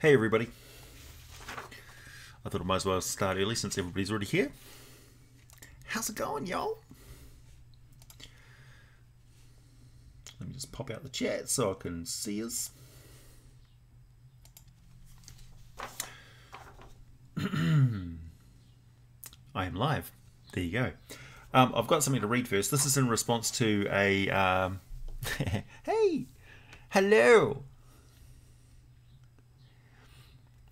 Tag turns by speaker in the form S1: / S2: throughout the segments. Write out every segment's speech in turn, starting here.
S1: Hey everybody. I thought I might as well start early since everybody's already here. How's it going, y'all? Let me just pop out the chat so I can see us. I am live. There you go. I've got something to read first. This is in response to a... Hey! Hello!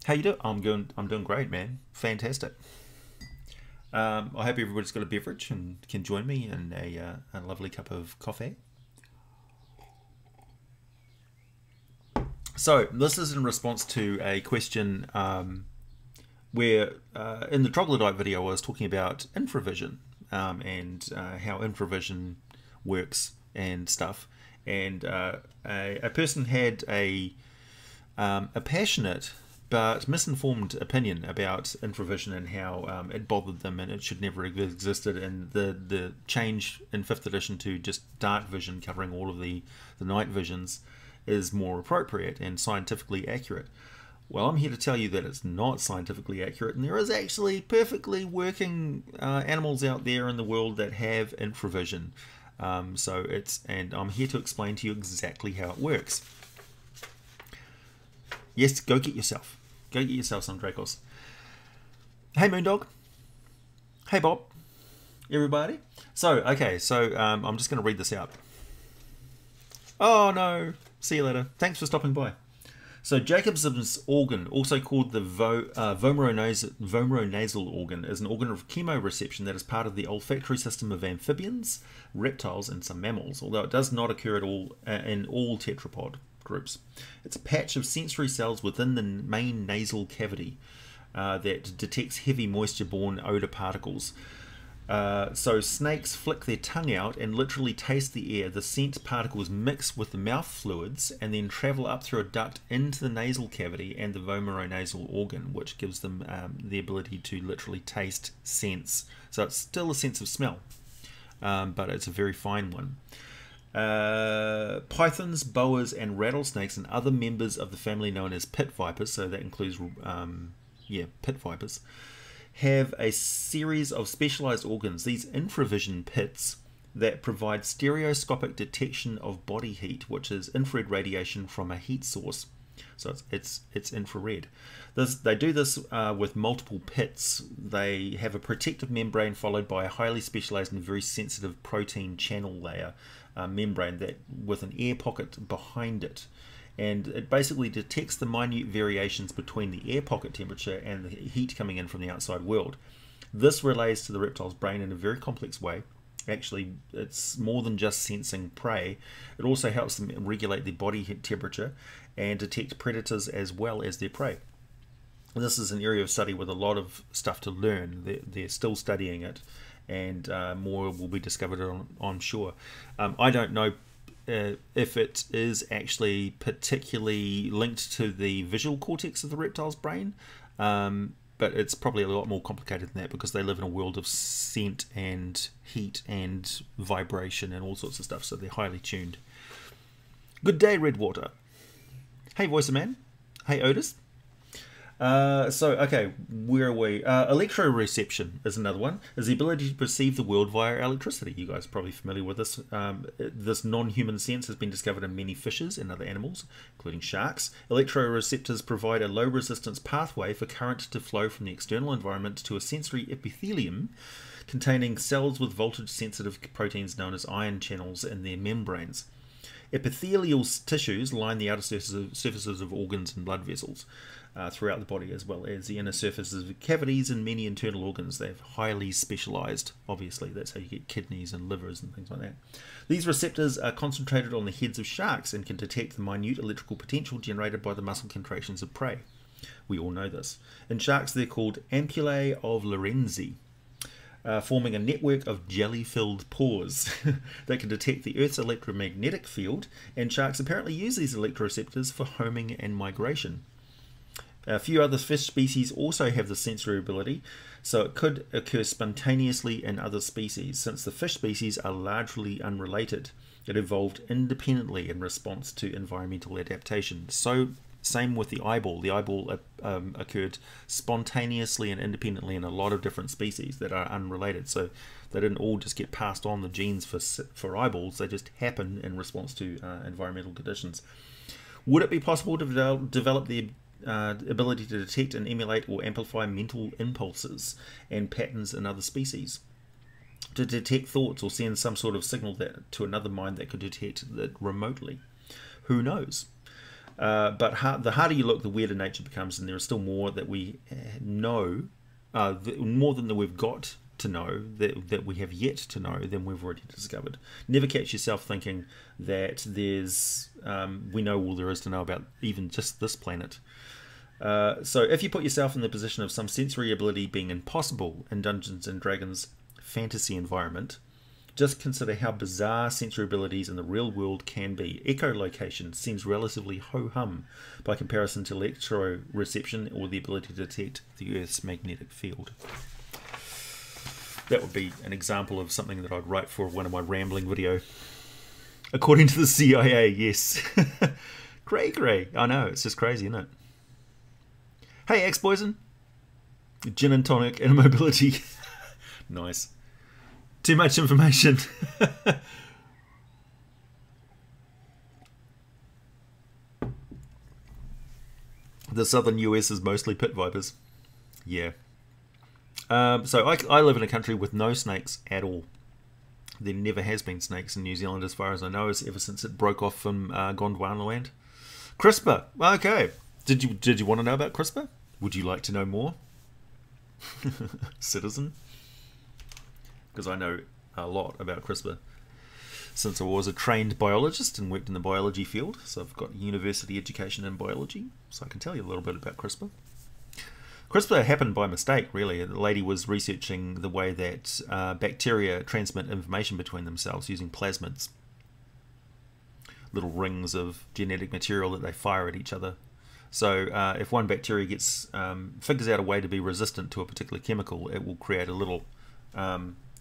S1: How you doing? I'm doing great, man. Fantastic. I hope everybody's got a beverage and can join me in a lovely cup of coffee. So this is in response to a question where in the troglodyte video I was talking about infravision and how infravision works and stuff. And a person had a passionate but misinformed opinion about infravision and how it bothered them and it should never have existed, and the change in 5th edition to just dark vision covering all of the night visions is more appropriate and scientifically accurate. Well, I'm here to tell you that it's not scientifically accurate, and there is actually perfectly working animals out there in the world that have infravision. And I'm here to explain to you exactly how it works. Yes, go get yourself. Go get yourself some Dracos. Hey, Moondog. Hey, Bob. Everybody. So I'm just going to read this out. Oh, no. See you later. Thanks for stopping by. So Jacobson's organ, also called the vomeronasal organ, is an organ of chemoreception that is part of the olfactory system of amphibians, reptiles, and some mammals, although it does not occur at all in all tetrapod groups. It's a patch of sensory cells within the main nasal cavity that detects heavy moisture-borne odor particles. So snakes flick their tongue out and literally taste the air. The scent particles mix with the mouth fluids and then travel up through a duct into the nasal cavity and the vomeronasal organ, which gives them the ability to literally taste, sense. So it's still a sense of smell, but it's a very fine one. Pythons, boas, and rattlesnakes and other members of the family known as pit vipers, so that includes pit vipers, have a series of specialized organs, these infravision pits, that provide stereoscopic detection of body heat, which is infrared radiation from a heat source. So it's infrared. They do this with multiple pits. They have a protective membrane followed by a highly specialized and very sensitive protein channel layer membrane that with an air pocket behind it. And it basically detects the minute variations between the air pocket temperature and the heat coming in from the outside world. This relays to the reptile's brain in a very complex way. Actually, it's more than just sensing prey. It also helps them regulate their body temperature and detect predators as well as their prey. And this is an area of study with a lot of stuff to learn. They're still studying it, and more will be discovered, I'm sure. I don't know if it is actually particularly linked to the visual cortex of the reptile's brain, but it's probably a lot more complicated than that because they live in a world of scent and heat and vibration and all sorts of stuff, so they're highly tuned. Good day, Redwater. Hey, Voice of Man. Hey, Otis. Okay, where are we? Electroreception is another one. Is the ability to perceive the world via electricity. You guys are probably familiar with this. This non-human sense has been discovered in many fishes and other animals, including sharks. Electroreceptors provide a low-resistance pathway for current to flow from the external environment to a sensory epithelium containing cells with voltage-sensitive proteins known as ion channels in their membranes. Epithelial tissues line the outer surfaces of organs and blood vessels throughout the body, as well as the inner surfaces of cavities and many internal organs. They're highly specialized, obviously. That's how you get kidneys and livers and things like that. These receptors are concentrated on the heads of sharks and can detect the minute electrical potential generated by the muscle contractions of prey. We all know this. In sharks, they're called ampullae of Lorenzi, forming a network of jelly-filled pores that can detect the Earth's electromagnetic field, and sharks apparently use these electroreceptors for homing and migration. A few other fish species also have the sensory ability, so it could occur spontaneously in other species. Since the fish species are largely unrelated, it evolved independently in response to environmental adaptation. So Same with the eyeball. The eyeball occurred spontaneously and independently in a lot of different species that are unrelated. So they didn't all just get passed on the genes for eyeballs. They just happen in response to environmental conditions. Would it be possible to develop the ability to detect and emulate or amplify mental impulses and patterns in other species? To detect thoughts or send some sort of signal to another mind that could detect it remotely? Who knows? But the harder you look, the weirder nature becomes, and there is still more that we know, more than that we've got to know, that we have yet to know than we've already discovered. Never catch yourself thinking that we know all there is to know about even just this planet. So if you put yourself in the position of some sensory ability being impossible in Dungeons and Dragons fantasy environment, just consider how bizarre sensory abilities in the real world can be. Echolocation seems relatively ho-hum by comparison to electroreception or the ability to detect the Earth's magnetic field. That would be an example of something that I'd write for one of my rambling video. According to the CIA, yes. Cray. I know, it's just crazy, isn't it? Hey, ex-poison. Gin and tonic and mobility. Nice. Too much information. The southern US is mostly pit vipers. Yeah. So I live in a country with no snakes at all. There never has been snakes in New Zealand as far as I know, ever since it broke off from Gondwanaland. CRISPR. Okay. Did you want to know about CRISPR? Would you like to know more? Citizen? Because I know a lot about CRISPR since I was a trained biologist and worked in the biology field. So I've got university education in biology, so I can tell you a little bit about CRISPR. CRISPR happened by mistake, really. The lady was researching the way that bacteria transmit information between themselves using plasmids, little rings of genetic material that they fire at each other. So if one bacteria figures out a way to be resistant to a particular chemical, it will create a little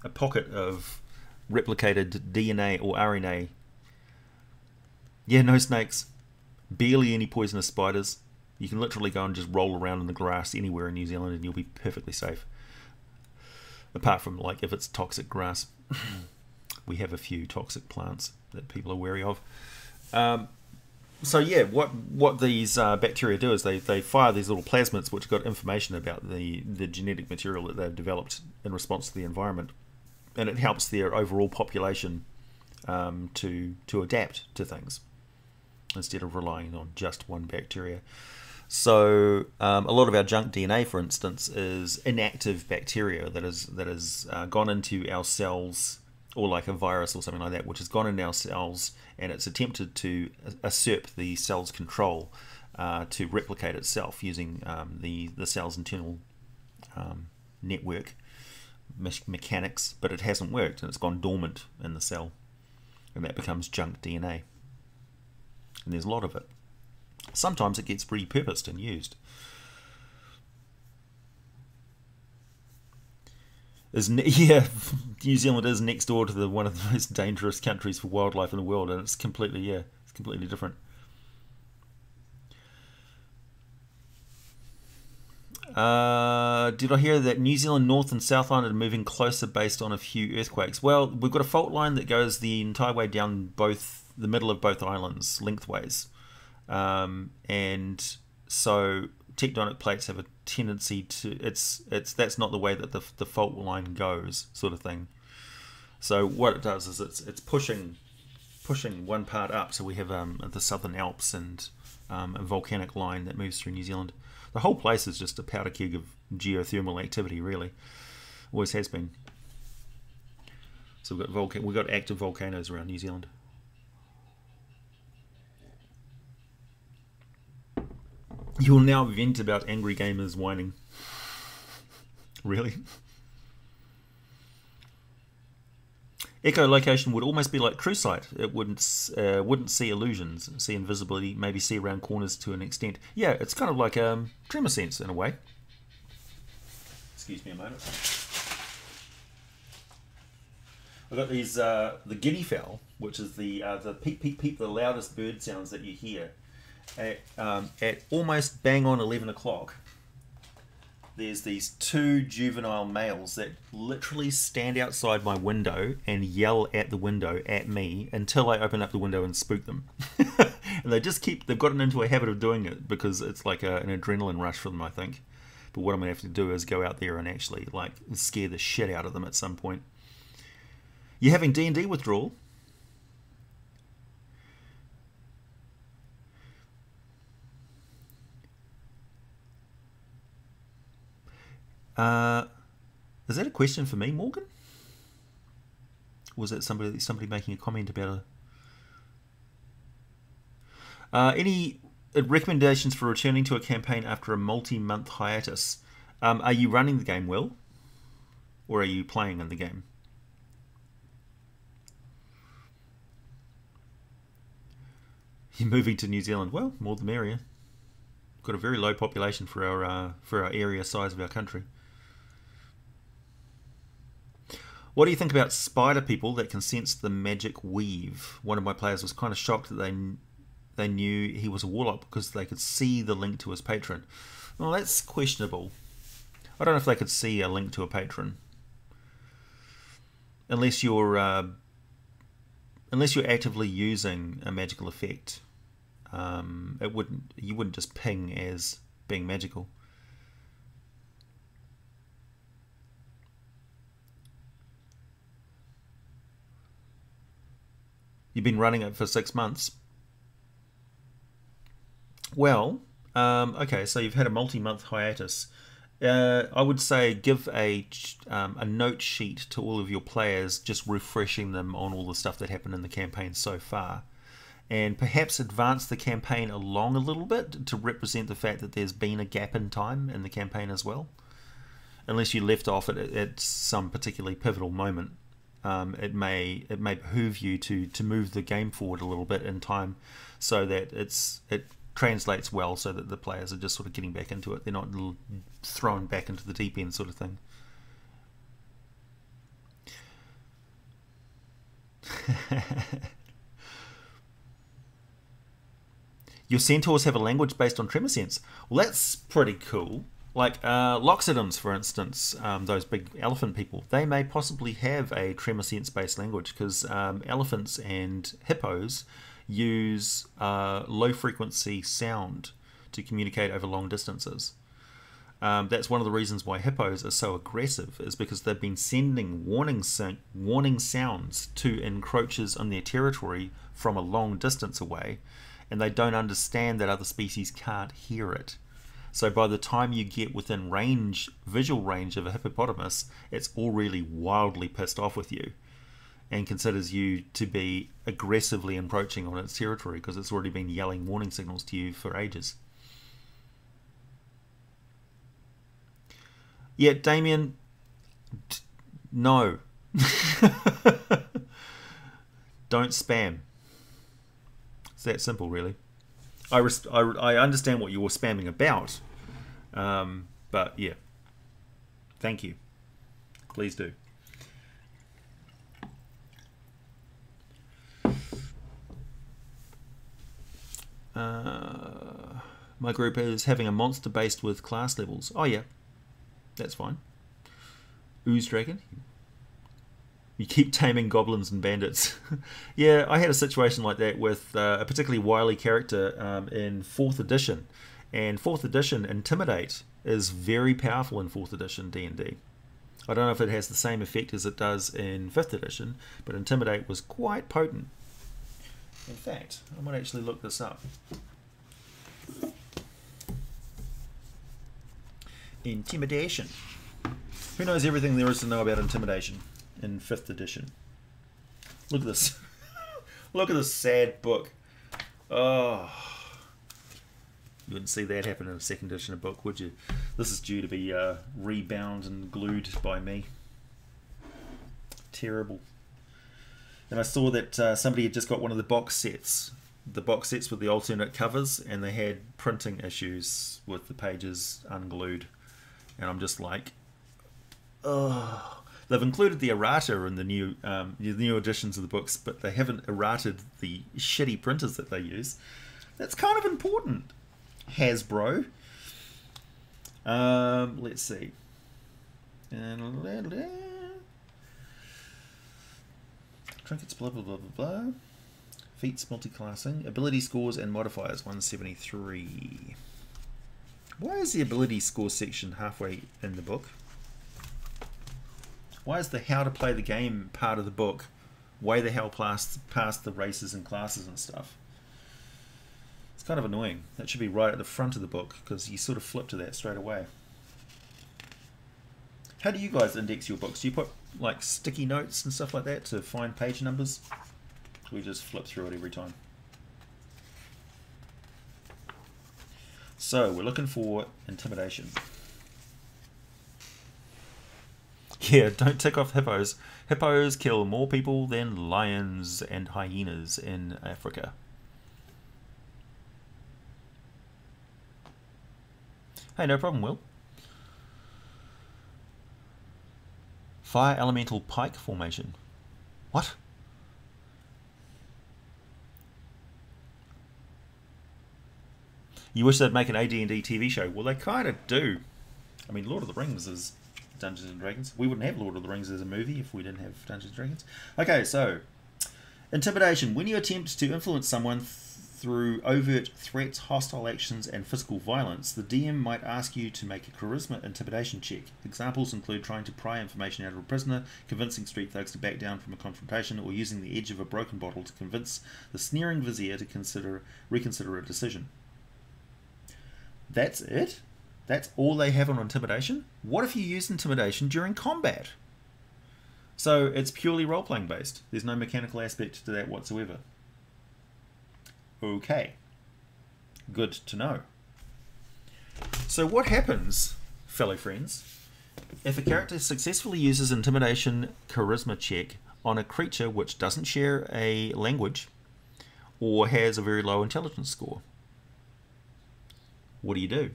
S1: a pocket of replicated DNA or RNA. Yeah, no snakes. Barely any poisonous spiders. You can literally go and just roll around in the grass anywhere in New Zealand and you'll be perfectly safe. Apart from, like, if it's toxic grass. We have a few toxic plants that people are wary of. So yeah, what these bacteria do is they fire these little plasmids which got information about the genetic material that they've developed in response to the environment. And it helps their overall population to adapt to things instead of relying on just one bacteria. So a lot of our junk DNA, for instance, is inactive bacteria that has gone into our cells, or like a virus or something like that, which has gone into our cells and it's attempted to usurp the cell's control to replicate itself using the cell's internal network mechanics, but it hasn't worked and it's gone dormant in the cell, and that becomes junk DNA. And there's a lot of it. Sometimes it gets repurposed and used. Yeah, New Zealand is next door to one of the most dangerous countries for wildlife in the world, and it's completely different. Did I hear that New Zealand North and South Island are moving closer based on a few earthquakes? Well, we've got a fault line that goes the entire way down the middle of both islands, lengthways. And so tectonic plates have a tendency to that's not the way that the fault line goes, sort of thing. So what it does is it's pushing one part up. So we have the Southern Alps and a volcanic line that moves through New Zealand. The whole place is just a powder keg of geothermal activity, really. Always has been. So we've got active volcanoes around New Zealand. You will now vent about angry gamers whining. Really? Echolocation would almost be like true sight. It wouldn't see illusions, see invisibility, maybe see around corners to an extent. Yeah, it's kind of like tremor sense in a way. Excuse me a moment. I've got these the guinea fowl, which is the peep peep peep, the loudest bird sounds that you hear. at almost bang on 11 o'clock, there's these two juvenile males that literally stand outside my window and yell at the window at me until I open up the window and spook them. And they've gotten into a habit of doing it because it's like an adrenaline rush for them, I think. But what I'm going to have to do is go out there and actually like scare the shit out of them at some point. You having D&D withdrawal? Is that a question for me, Morgan? Or was that somebody making a comment about any recommendations for returning to a campaign after a multi-month hiatus? Are you running the game well? Or are you playing in the game? You're moving to New Zealand. Well, more the merrier. Got a very low population for our area size of our country. What do you think about spider people that can sense the magic weave? One of my players was kind of shocked that they knew he was a warlock because they could see the link to his patron. Well, that's questionable. I don't know if they could see a link to a patron, unless you're actively using a magical effect. You wouldn't just ping as being magical. You've been running it for 6 months. Well, okay, so you've had a multi-month hiatus. I would say give a note sheet to all of your players, just refreshing them on all the stuff that happened in the campaign so far. And perhaps advance the campaign along a little bit to represent the fact that there's been a gap in time in the campaign as well. Unless you left off at some particularly pivotal moment. It may behoove you to move the game forward a little bit in time so that it translates well, so that the players are just sort of getting back into it. They're not thrown back into the deep end sort of thing. Your centaurs have a language based on tremor sense. Well, that's pretty cool. Like Loxodons, for instance, those big elephant people, they may possibly have a tremor sense based language because elephants and hippos use low frequency sound to communicate over long distances. That's one of the reasons why hippos are so aggressive, is because they've been sending warning sounds to encroachers on their territory from a long distance away, and they don't understand that other species can't hear it. So by the time you get within visual range of a hippopotamus, it's already wildly pissed off with you and considers you to be aggressively encroaching on its territory because it's already been yelling warning signals to you for ages. Yeah, Damien, no. Don't spam. It's that simple, really. I understand what you were spamming about, but yeah, thank you. Please do. My group is having a monster based with class levels. Oh yeah, that's fine. Ooze Dragon. You keep taming goblins and bandits. Yeah, I had a situation like that with a particularly wily character in 4th edition. And 4th edition Intimidate is very powerful in 4th edition D&D. I don't know if it has the same effect as it does in 5th edition, but Intimidate was quite potent. In fact, I might actually look this up. Intimidation. Who knows everything there is to know about intimidation in 5th edition? Look at this. Look at this sad book. Oh, you wouldn't see that happen in a 2nd edition of book, would you? This is due to be rebound and glued by me. Terrible. And I saw that somebody had just got one of the box sets with the alternate covers, and they had printing issues with the pages unglued. And I'm just like, oh. They've included the errata in the new editions of the books, but they haven't errated the shitty printers that they use. That's kind of important. Hasbro. Let's see. Trinkets, blah, blah, blah, blah, blah. Feats, multiclassing. Ability scores and modifiers, 173. Why is the ability score section halfway in the book? Why is the how to play the game part of the book way the hell past the races and classes and stuff? It's kind of annoying. That should be right at the front of the book, because you sort of flip to that straight away. How do you guys index your books? Do you put like sticky notes and stuff like that to find page numbers? We just flip through it every time. So we're looking for intimidation. Yeah, don't tick off hippos. Hippos kill more people than lions and hyenas in Africa. Hey, no problem, Will. Fire elemental pike formation. What? You wish they'd make an AD&D TV show? Well, they kind of do. I mean, Lord of the Rings is Dungeons and Dragons. We wouldn't have Lord of the Rings as a movie if we didn't have Dungeons and Dragons. Okay, so intimidation. When you attempt to influence someone through overt threats, hostile actions, and physical violence, the DM might ask you to make a charisma intimidation check. Examples include trying to pry information out of a prisoner, convincing street thugs to back down from a confrontation, or using the edge of a broken bottle to convince the sneering vizier to reconsider a decision. That's it? That's all they have on intimidation? What if you use intimidation during combat? So it's purely role-playing based. There's no mechanical aspect to that whatsoever. Okay. Good to know. So what happens, fellow friends, if a character successfully uses intimidation charisma check on a creature which doesn't share a language or has a very low intelligence score? What do you do?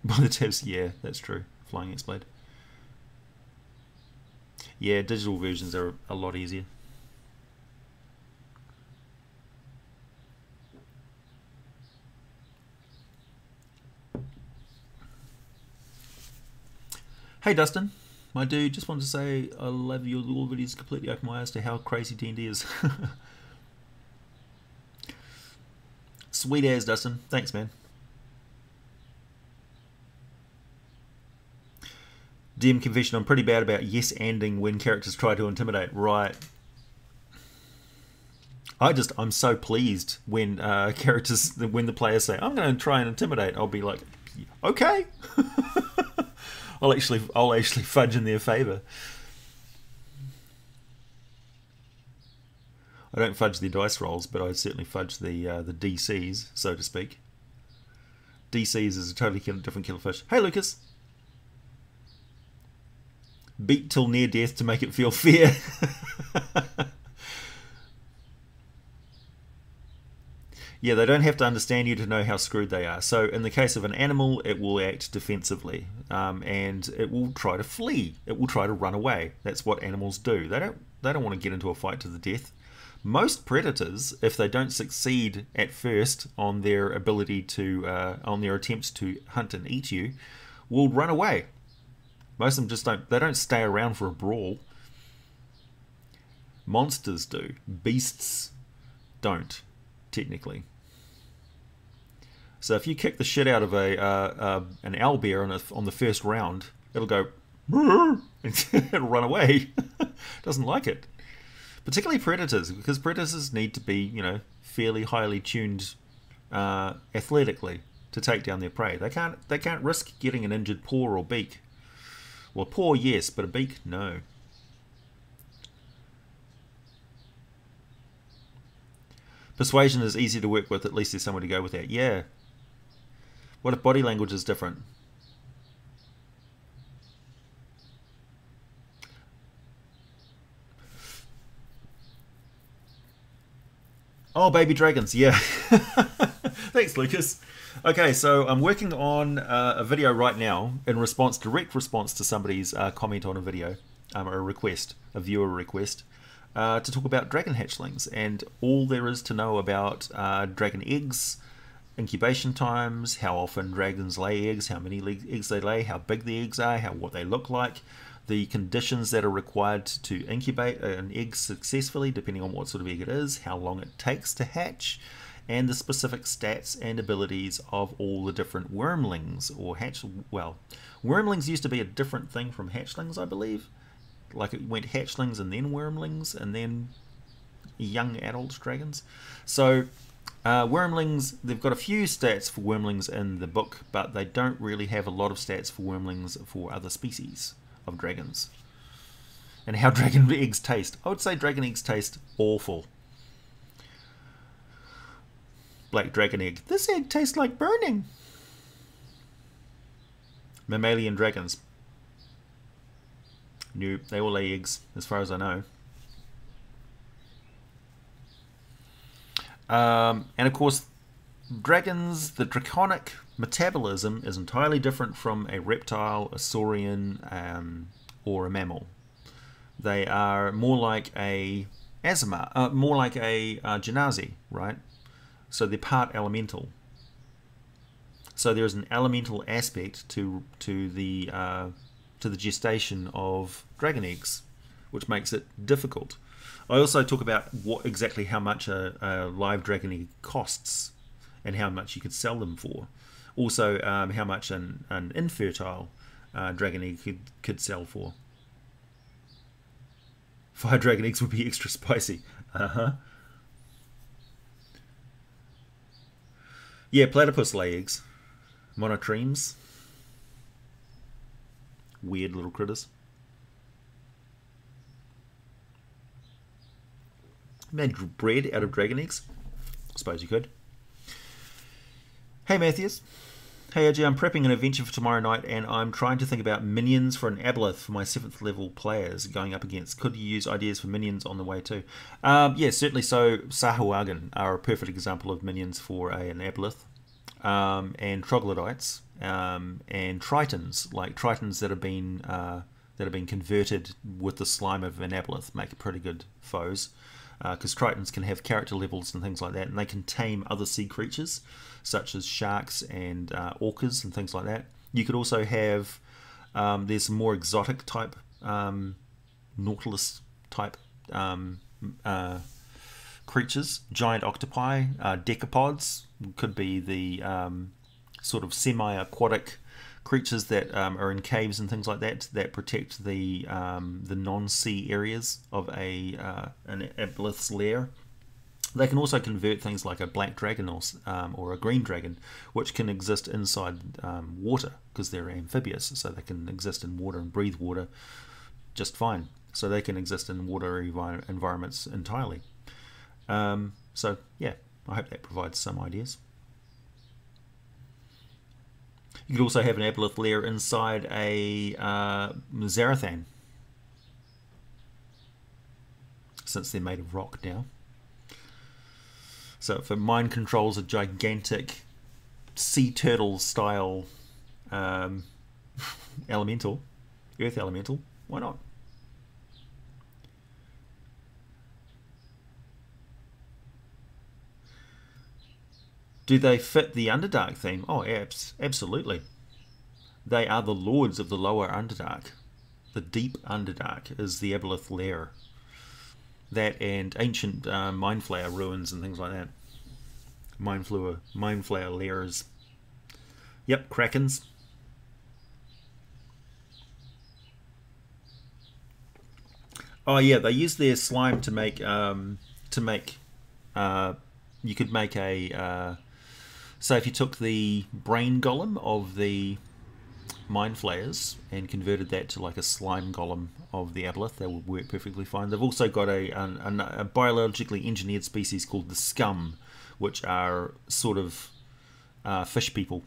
S1: By the tabs, yeah, that's true. Flying X-Blade. Yeah, digital versions are a lot easier. Hey Dustin, my dude, just wanted to say I love your little videos, completely opened my eyes to how crazy D&D is. Sweet as, Dustin. Thanks, man. DM confession, I'm pretty bad about yes-anding when characters try to intimidate. Right. I'm so pleased when when the players say, I'm going to try and intimidate. I'll be like, okay. I'll actually fudge in their favour. I don't fudge their dice rolls, but I certainly fudge the DCs, so to speak. DCs is a totally different kettle of fish. Hey, Lucas. Beat till near death to make it feel fair. Yeah, they don't have to understand you to know how screwed they are. So in the case of an animal, it will act defensively, and it will try to flee. It will try to run away. That's what animals do. They don't want to get into a fight to the death. Most predators, if they don't succeed at first on their ability to, on their attempts to hunt and eat you, will run away. Most of them just don't. They don't stay around for a brawl. Monsters do. Beasts don't, technically. So if you kick the shit out of an owlbear on the first round, it'll go and it'll run away. Doesn't like it. Particularly predators, because predators need to be, fairly highly tuned athletically to take down their prey. They can't risk getting an injured paw or beak. Well, a paw, yes, but a beak, no. Persuasion is easy to work with. At least there's somewhere to go with that. Yeah. What if body language is different? Oh, baby dragons, yeah. Thanks, Lucas. Okay, so I'm working on a video right now in direct response to somebody's comment on a video, a request, a viewer request. to talk about dragon hatchlings and all there is to know about dragon eggs, incubation times, how often dragons lay eggs, how many eggs they lay, how big the eggs are, what they look like, the conditions that are required to incubate an egg successfully, depending on what sort of egg it is, how long it takes to hatch, and the specific stats and abilities of all the different wormlings or wormlings used to be a different thing from hatchlings, I believe. Like it went hatchlings and then wormlings and then young adult dragons. So wormlings, they've got a few stats for wormlings in the book, but they don't really have a lot of stats for wormlings for other species of dragons. And how dragon eggs taste. I would say dragon eggs taste awful. Black dragon egg. This egg tastes like burning. Mammalian dragons. Nope, they all lay eggs, as far as I know. And of course, dragons, the draconic metabolism is entirely different from a reptile, a saurian, or a mammal. They are more like a genasi, right? So they're part elemental. So there's an elemental aspect to the gestation of dragon eggs, which makes it difficult. I also talk about exactly how much a live dragon egg costs and how much you could sell them for. Also, how much an infertile dragon egg could sell for. Fire dragon eggs would be extra spicy. Yeah, platypus lay eggs. Monotremes. Weird little critters. Made bread out of dragon eggs? I suppose you could. Hey Matthews. Hey AJ, I'm prepping an adventure for tomorrow night and I'm trying to think about minions for an aboleth for my 7th level players going up against. Could you use ideas for minions on the way too? Yeah, certainly. So Sahuagin are a perfect example of minions for an aboleth. And troglodytes and tritons, like tritons that have been converted with the slime of an aboleth, make pretty good foes. Because tritons can have character levels and things like that, and they can tame other sea creatures such as sharks and orcas and things like that. You could also have there's some more exotic type nautilus type creatures, giant octopi, decapods could be the sort of semi-aquatic creatures that are in caves and things like that that protect the non-sea areas of an aboleth's lair. They can also convert things like a black dragon or a green dragon, which can exist inside water because they're amphibious, so they can exist in water and breathe water just fine. So they can exist in water environments entirely. So yeah, I hope that provides some ideas. You could also have an aboleth lair inside a Zarathan, since they're made of rock now. So if it mind controls a gigantic sea turtle style elemental, earth elemental, why not? Do they fit the Underdark theme? Oh, absolutely. They are the lords of the lower Underdark. The deep Underdark is the aboleth lair. That and ancient Mindflayer ruins and things like that. Mindflayer lairs. Yep, krakens. Oh yeah, they use their slime to make you could make a so if you took the brain golem of the mind flayers and converted that to like a slime golem of the aboleth, that would work perfectly fine. They've also got a biologically engineered species called the scum, which are sort of fish people.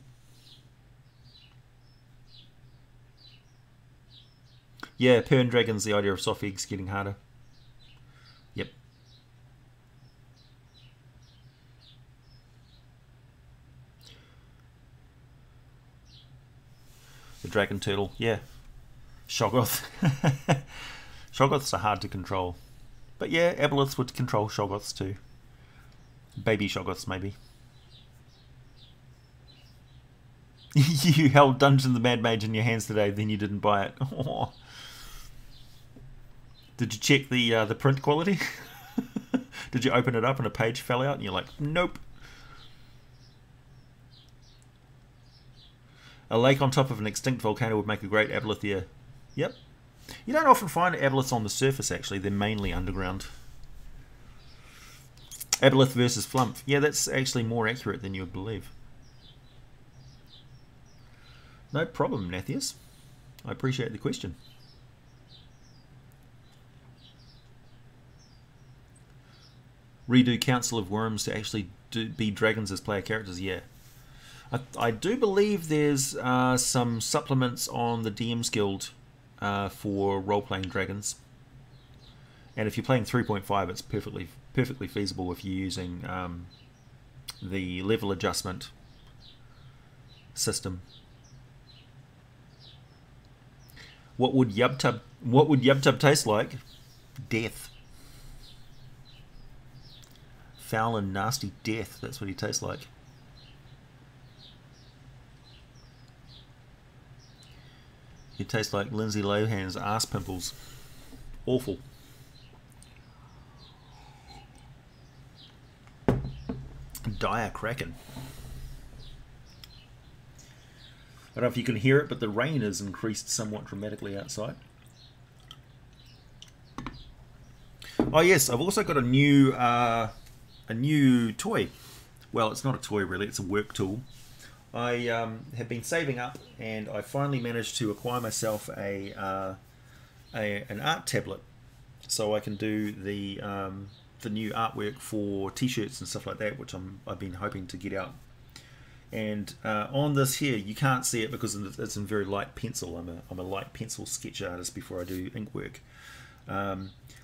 S1: Yeah, Pern Dragon's the idea of soft eggs getting harder. Yep. The dragon turtle, yeah. Shoggoth. Shoggoths are hard to control. But yeah, aboleths would control Shoggoths too. Baby Shoggoths, maybe. You held Dungeons of the Mad Mage in your hands today, then you didn't buy it. Oh. Did you check the print quality? Did you open it up and a page fell out and you're like, nope. A lake on top of an extinct volcano would make a great aboleth here. Yep. You don't often find aboleths on the surface, actually. They're mainly underground. Aboleth versus Flumph. Yeah, that's actually more accurate than you would believe. No problem, Nathius. I appreciate the question. Redo Council of Worms to actually be dragons as player characters, yeah. I do believe there's some supplements on the DM's Guild for role-playing dragons. And if you're playing 3.5, it's perfectly feasible if you're using the level adjustment system. What would Yub-Tub taste like? Death. Foul and nasty death. That's what he tastes like. He tastes like Lindsay Lohan's ass pimples. Awful. Dire Kraken. I don't know if you can hear it, but the rain has increased somewhat dramatically outside. Oh yes, I've also got a new toy. Well, it's not a toy really, it's a work tool. I have been saving up, and I finally managed to acquire myself an art tablet, so I can do the new artwork for t-shirts and stuff like that, which I've been hoping to get out. And on this here, you can't see it because it's in very light pencil. I'm a light pencil sketch artist before I do ink work.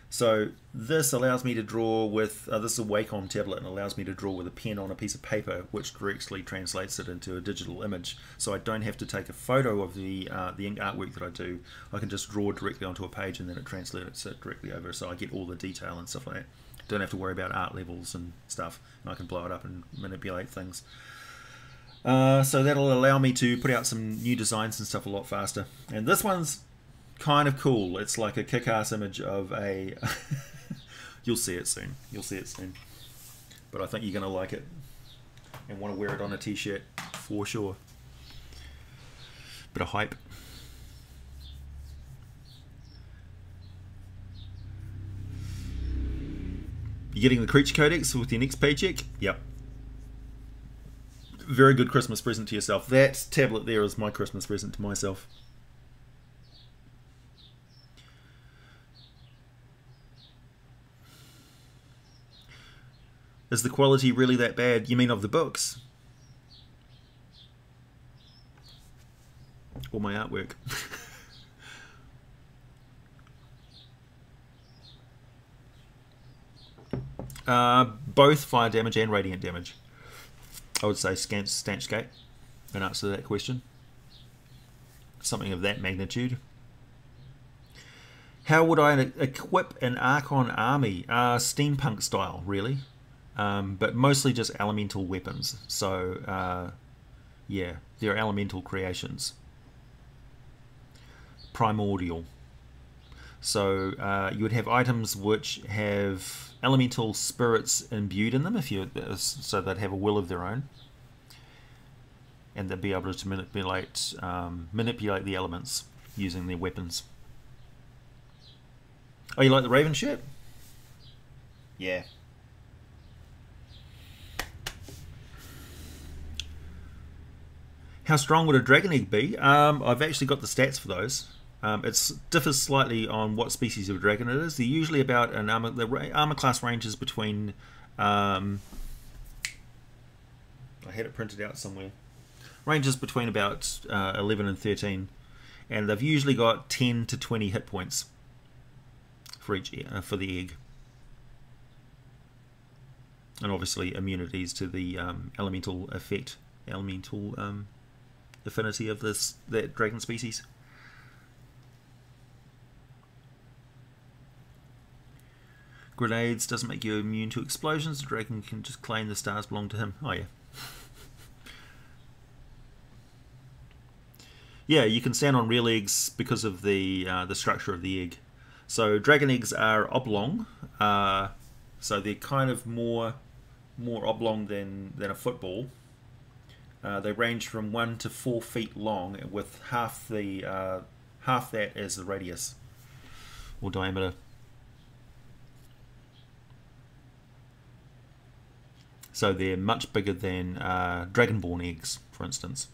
S1: So this allows me to draw with, this is a Wacom tablet, and allows me to draw with a pen on a piece of paper, which directly translates it into a digital image. So I don't have to take a photo of the ink artwork that I do. I can just draw directly onto a page, and then it translates it directly over, so I get all the detail and stuff like that. Don't have to worry about art levels and stuff, and I can blow it up and manipulate things. So that'll allow me to put out some new designs and stuff a lot faster. And this one's kind of cool. It's like a kick-ass image of a... You'll see it soon. You'll see it soon. But I think you're going to like it and want to wear it on a t-shirt for sure. Bit of hype. You getting the Creature Codex with your next paycheck? Yep. Very good Christmas present to yourself. That tablet there is my Christmas present to myself. Is the quality really that bad? You mean of the books? Or my artwork? Both fire damage and radiant damage. I would say Stanchgate, in answer to that question. Something of that magnitude. How would I equip an Archon army? Steampunk style, really. But mostly just elemental weapons. So, yeah, they're elemental creations. Primordial. So you would have items which have elemental spirits imbued in them, so they'd have a will of their own, and they'd be able to manipulate the elements using their weapons. Oh, you like the Raven shirt? Yeah. How strong would a dragon egg be? I've actually got the stats for those. It differs slightly on what species of dragon it is. They're usually about an armor. The armor class ranges between. I had it printed out somewhere. Ranges between about 11 and 13, and they've usually got 10 to 20 hit points for each for the egg, and obviously immunities to the elemental effect, elemental affinity of that dragon species. Grenades doesn't make you immune to explosions. The dragon can just claim the stars belong to him. Oh yeah. Yeah, you can stand on real eggs because of the structure of the egg. So dragon eggs are oblong, so they're kind of more oblong than a football. They range from 1 to 4 feet long, with half that as the radius or diameter. So they're much bigger than dragonborn eggs, for instance.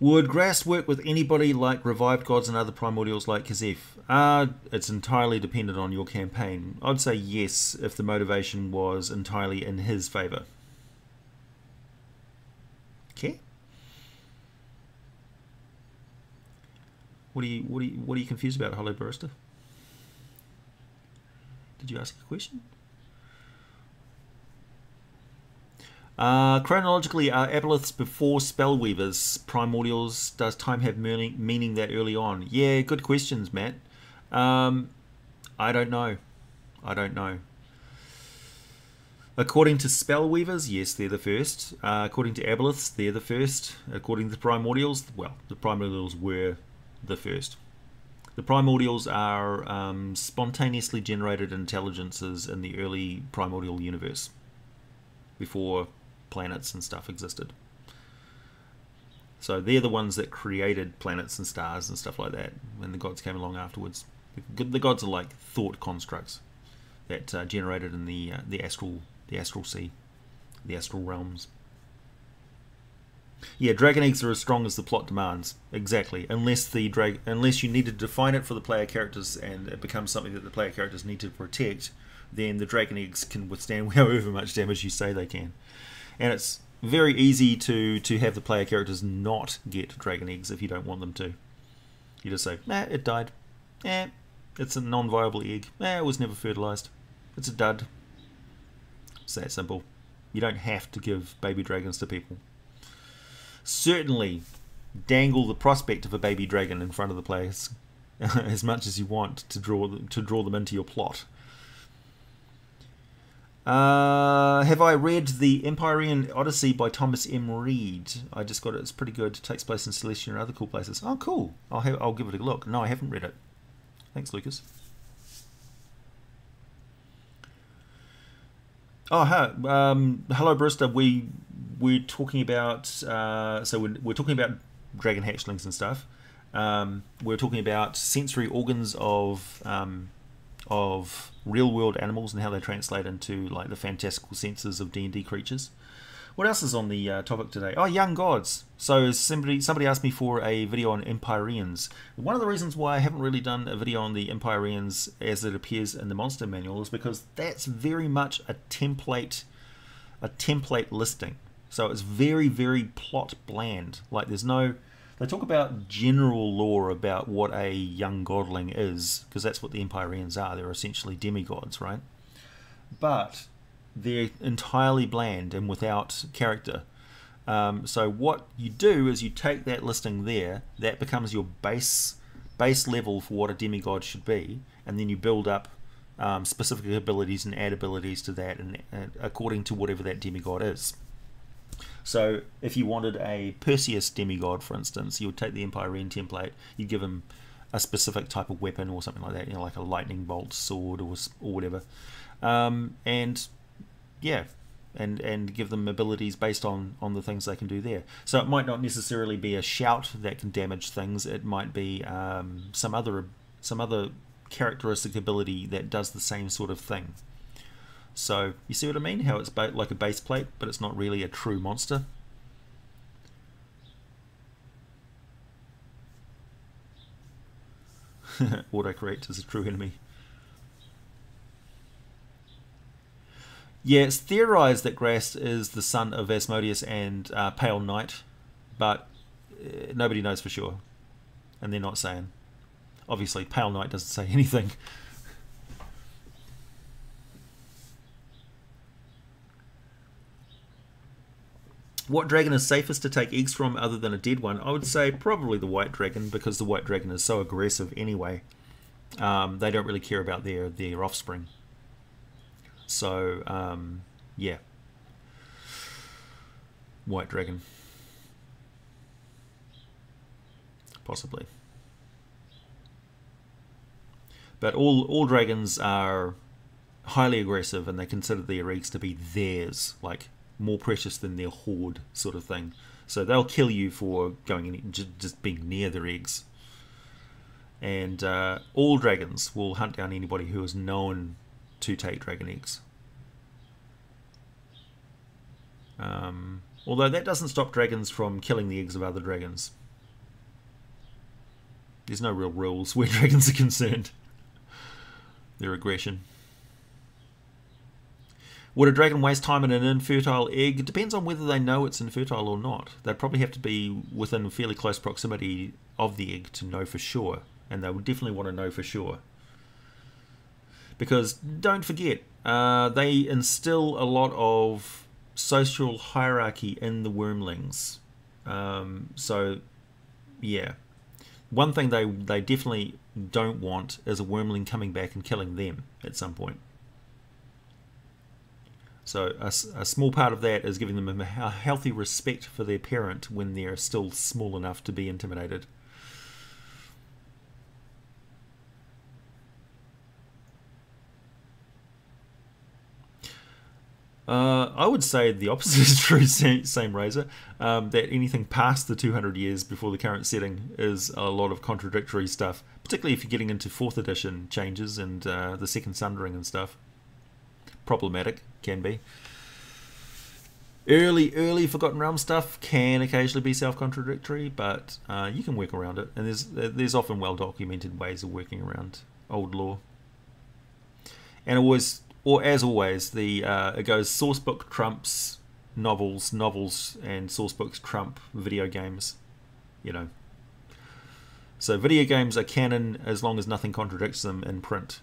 S1: Would grass work with anybody like revived gods and other primordials like Kazef? It's entirely dependent on your campaign. I'd say yes if the motivation was entirely in his favour. Okay. What are you confused about, Hello Barista? Did you ask a question? Chronologically, are aboliths before spellweavers? Primordials? Does time have meaning that early on? Yeah, good questions, Matt. I don't know. According to spellweavers, yes, they're the first. According to aboliths, they're the first. According to primordials, well, the primordials were the first. The primordials are spontaneously generated intelligences in the early primordial universe, before planets and stuff existed. So they're the ones that created planets and stars and stuff like that when the gods came along afterwards. The gods are like thought constructs that generated in the astral sea, the astral realms. Yeah, dragon eggs are as strong as the plot demands. Exactly. Unless you need to define it for the player characters and it becomes something that the player characters need to protect, then the dragon eggs can withstand however much damage you say they can. And it's very easy to have the player characters not get dragon eggs if you don't want them to. You just say, nah, it died. It's a non-viable egg. It was never fertilized. It's a dud. It's that simple. You don't have to give baby dragons to people. Certainly dangle the prospect of a baby dragon in front of the players as much as you want to draw them into your plot. Have I read The Empyrean Odyssey by Thomas M. Reed? I just got it. It's pretty good. It takes place in Celestia and other cool places. Oh, cool. I'll give it a look. No, I haven't read it. Thanks, Lucas. Oh, hello, Barista. We're talking about we're talking about dragon hatchlings and stuff. We're talking about sensory organs of real world animals and how they translate into like the fantastical senses of D&D creatures. What else is on the topic today? Oh, young gods. So somebody asked me for a video on Empyreans. One of the reasons why I haven't really done a video on the Empyreans as it appears in the monster manual is because that's very much a template listing. So it's very, very plot bland. Like there's no... They talk about general lore about what a young godling is, because that's what the Empyreans are. They're essentially demigods, right? But they're entirely bland and without character. So what you do is you take that listing there, that becomes your base level for what a demigod should be, and then you build up specific abilities and add abilities to that, and according to whatever that demigod is. So if you wanted a Perseus demigod, for instance, you would take the Empyrean template, you'd give him a specific type of weapon or something like that, you know, like a lightning bolt sword or whatever, and give them abilities based on the things they can do there. So it might not necessarily be a shout that can damage things. It might be some other characteristic ability that does the same sort of thing. So you see what I mean? How it's like a base plate, but it's not really a true monster. Autocorrect is a true enemy. Yeah, it's theorized that Grast is the son of Asmodeus and Pale Knight, but nobody knows for sure, and they're not saying. Obviously, Pale Knight doesn't say anything. What dragon is safest to take eggs from other than a dead one? I would say probably the white dragon, because the white dragon is so aggressive anyway. They don't really care about their offspring. So, yeah. White dragon. Possibly. But all dragons are highly aggressive, and they consider their eggs to be theirs, like more precious than their hoard sort of thing. So they'll kill you for going in, just being near their eggs. And all dragons will hunt down anybody who is known to take dragon eggs. Although that doesn't stop dragons from killing the eggs of other dragons. There's no real rules where dragons are concerned. Their aggression. Would a dragon waste time in an infertile egg? It depends on whether they know it's infertile or not. They'd probably have to be within fairly close proximity of the egg to know for sure. And they would definitely want to know for sure. Because don't forget, they instill a lot of social hierarchy in the wormlings. So, yeah. One thing they definitely don't want is a wormling coming back and killing them at some point. So a small part of that is giving them a healthy respect for their parent when they're still small enough to be intimidated. I would say the opposite is true, same Razor, that anything past the 200 years before the current setting is a lot of contradictory stuff, particularly if you're getting into 4th edition changes and the Second Sundering and stuff. Problematic, can be. Early Forgotten Realms stuff can occasionally be self-contradictory, but you can work around it, and there's often well-documented ways of working around old lore. And as always, it goes sourcebook trumps novels, and sourcebooks trump video games. You know. So video games are canon as long as nothing contradicts them in print.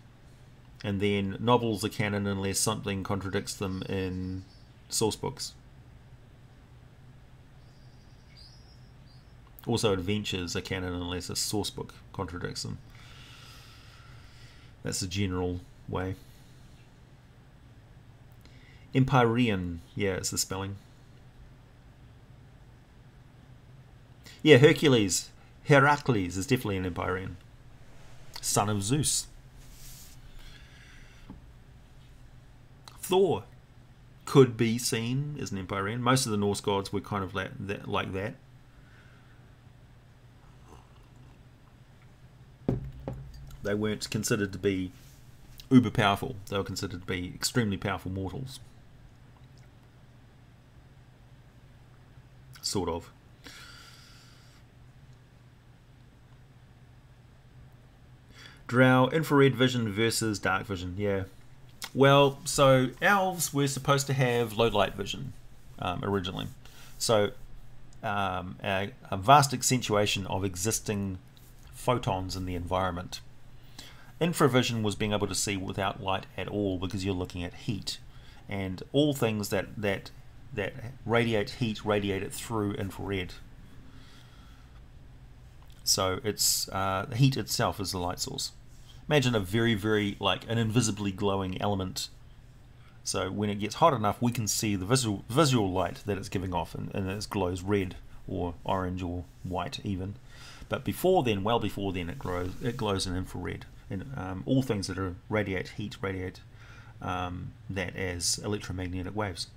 S1: And then novels are canon unless something contradicts them in sourcebooks. Also, adventures are canon unless a sourcebook contradicts them. That's the general way. Empyrean, yeah, it's the spelling. Yeah, Heracles is definitely an Empyrean. Son of Zeus. Thor could be seen as an Empyrean. Most of the Norse gods were kind of like that. They weren't considered to be uber powerful. They were considered to be extremely powerful mortals. Sort of. Drow, infrared vision versus dark vision. Yeah. Well, so elves were supposed to have low light vision originally. So a vast accentuation of existing photons in the environment. Infravision was being able to see without light at all because you're looking at heat. And all things that radiate heat radiate it through infrared. So it's the heat itself is the light source. Imagine a very, very, like an invisibly glowing element. So when it gets hot enough, we can see the visual light that it's giving off, and it glows red or orange or white even. But before then, well before then, it glows in infrared. And all things that radiate heat radiate that as electromagnetic waves.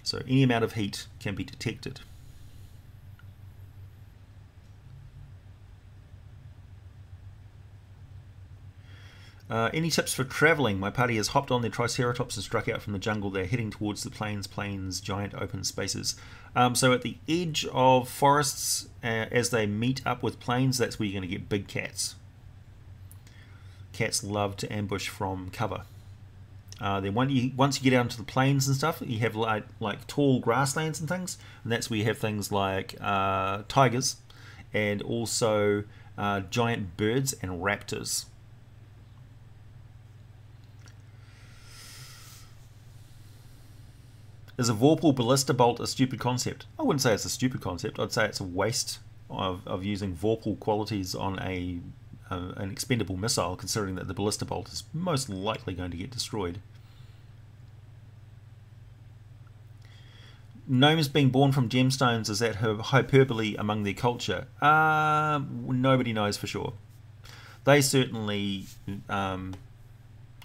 S1: So any amount of heat can be detected. Any tips for travelling? My party has hopped on their Triceratops and struck out from the jungle. They're heading towards the plains, giant open spaces. So at the edge of forests, as they meet up with plains, that's where you're going to get big cats. Cats love to ambush from cover. Then once you get out into the plains and stuff, you have like tall grasslands and things, and that's where you have things like tigers, and also giant birds and raptors. Is a Vorpal Ballista Bolt a stupid concept? I wouldn't say it's a stupid concept. I'd say it's a waste of using Vorpal qualities on an expendable missile, considering that the Ballista Bolt is most likely going to get destroyed. Gnomes being born from gemstones, is that hyperbole among their culture? Nobody knows for sure. They certainly...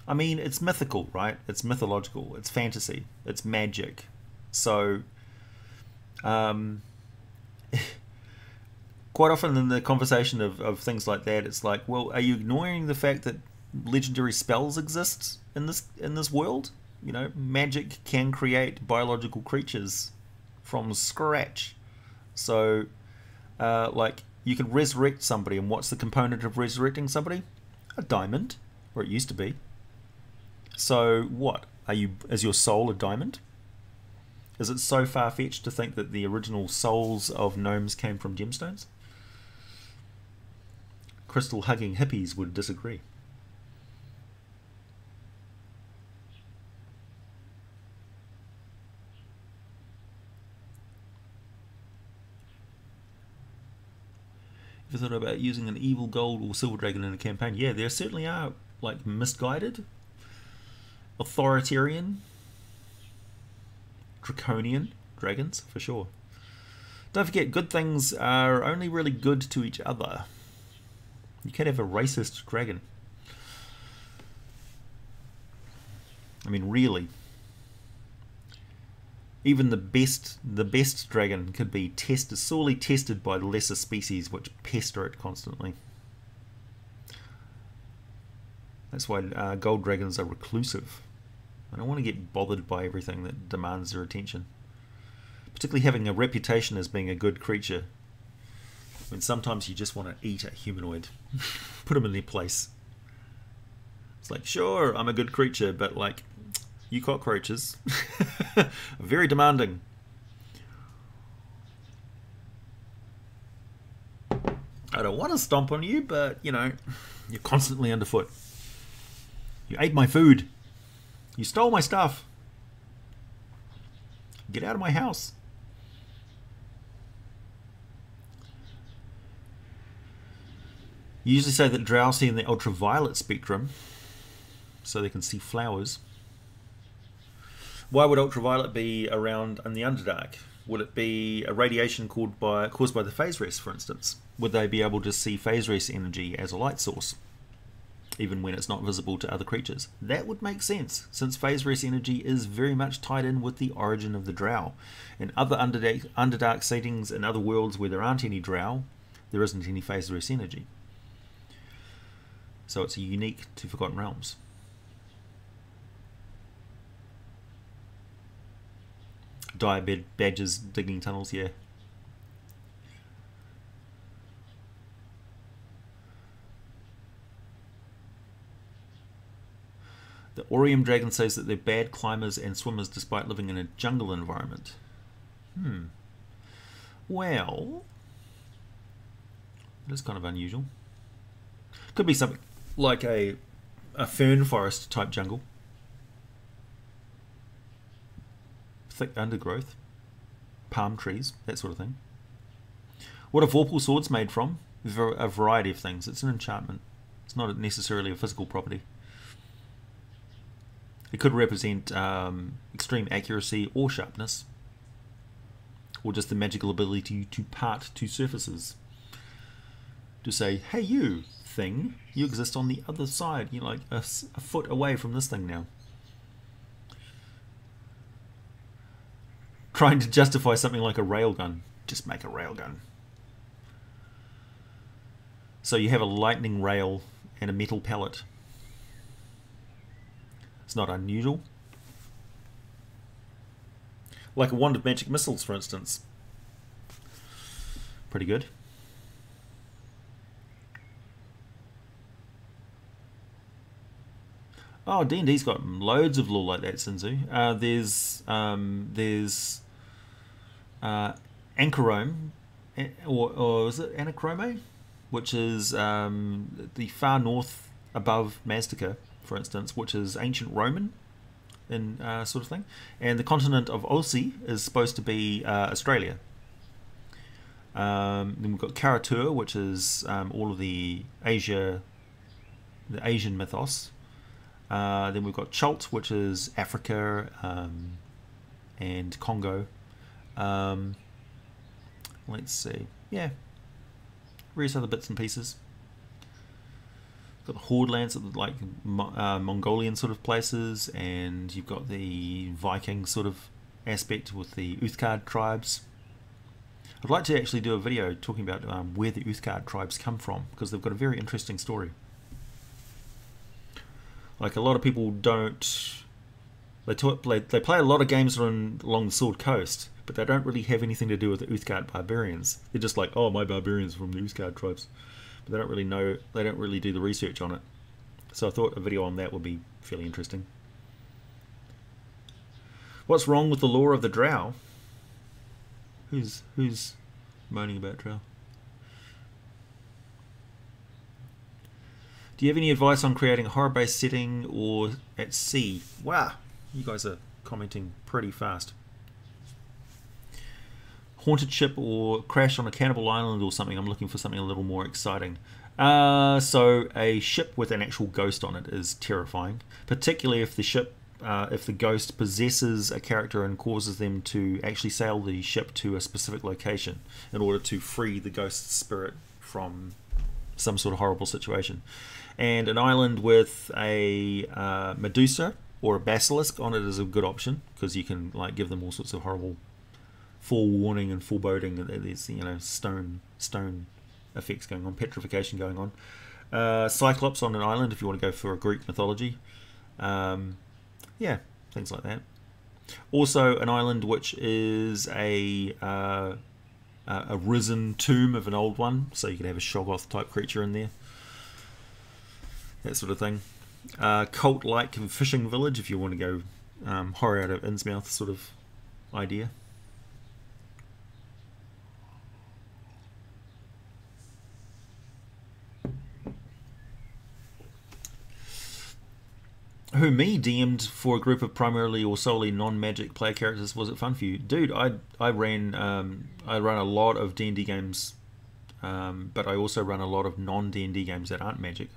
S1: I mean, it's mythical, right? It's mythological. It's fantasy. It's magic. So, quite often in the conversation of things like that, it's like, well, are you ignoring the fact that legendary spells exist in this world? You know, magic can create biological creatures from scratch. So, like, you can resurrect somebody, and what's the component of resurrecting somebody? A diamond, or it used to be. So what? Is your soul a diamond? Is it so far-fetched to think that the original souls of gnomes came from gemstones? Crystal-hugging hippies would disagree. Have you thought about using an evil gold or silver dragon in a campaign? Yeah, there certainly are, like, misguided, authoritarian, draconian dragons, for sure. Don't forget, good things are only really good to each other. You can't have a racist dragon. I mean, really. Even the best dragon could be sorely tested by the lesser species which pester it constantly. That's why gold dragons are reclusive. I don't want to get bothered by everything that demands their attention. Particularly having a reputation as being a good creature. When sometimes you just want to eat a humanoid. Put them in their place. It's like, sure, I'm a good creature, but like, you cockroaches are very demanding. I don't want to stomp on you, but, you know, you're constantly underfoot. You ate my food. You stole my stuff. Get out of my house. You usually say that drow see in the ultraviolet spectrum, so they can see flowers. Why would ultraviolet be around in the Underdark? Would it be a radiation caused by the phase rest, for instance? Would they be able to see phase rest energy as a light source, even when it's not visible to other creatures? That would make sense, since phase rest energy is very much tied in with the origin of the drow. In other Underdark settings, in other worlds where there aren't any drow, there isn't any phase rest energy. So it's unique to Forgotten Realms. Dire badgers digging tunnels, yeah. The Orium dragon says that they're bad climbers and swimmers despite living in a jungle environment. Well, it is kind of unusual. Could be something like a fern forest type jungle. Thick undergrowth. Palm trees, that sort of thing. What are Vorpal swords made from? A variety of things. It's an enchantment. It's not necessarily a physical property. It could represent extreme accuracy or sharpness, or just the magical ability to part two surfaces. To say, hey you thing, you exist on the other side. You're like a foot away from this thing now. Trying to justify something like a railgun. Just make a railgun. So you have a lightning rail and a metal pellet. It's not unusual. Like a wand of magic missiles, for instance. Pretty good. Oh, D&D's got loads of lore like that, Sinzu. There's Anchorome, or is it Anachrome? Which is the far north above Mazdaca, for instance, which is ancient Roman. in sort of thing. And the continent of Aussie is supposed to be Australia. Then we've got Karatur, which is all of the Asian mythos. Then we've got Chult, which is Africa and Congo. Let's see. Yeah. Various other bits and pieces. Got the Horde lands, like Mongolian sort of places, and you've got the Viking sort of aspect with the Uthgard tribes. I'd like to actually do a video talking about where the Uthgard tribes come from, because they've got a very interesting story. Like, a lot of people don't... They play a lot of games along the Sword Coast, but they don't really have anything to do with the Uthgard barbarians. They're just like, oh, my barbarians from the Uthgard tribes. But they don't really know, they don't really do the research on it. So I thought a video on that would be fairly interesting. What's wrong with the lore of the Drow? Who's moaning about Drow? Do you have any advice on creating a horror-based setting or at sea? Wow, you guys are commenting pretty fast. Haunted ship or crash on a cannibal island or something. I'm looking for something a little more exciting. So a ship with an actual ghost on it is terrifying, particularly if the ship, if the ghost possesses a character and causes them to actually sail the ship to a specific location in order to free the ghost's spirit from some sort of horrible situation. And an island with a Medusa or a basilisk on it is a good option, because you can like give them all sorts of horrible forewarning and foreboding. There's, you know, stone effects going on, petrification going on. Cyclops on an island if you want to go for a Greek mythology. Yeah, things like that. Also an island which is a risen tomb of an old one, so you could have a Shoggoth type creature in there. That sort of thing. Cult-like fishing village if you want to go horror out of Innsmouth sort of idea. Who, me, DM'd for a group of primarily or solely non-magic player characters? Was it fun for you? Dude, I run a lot of D&D games, but I also run a lot of non-D&D games that aren't magic.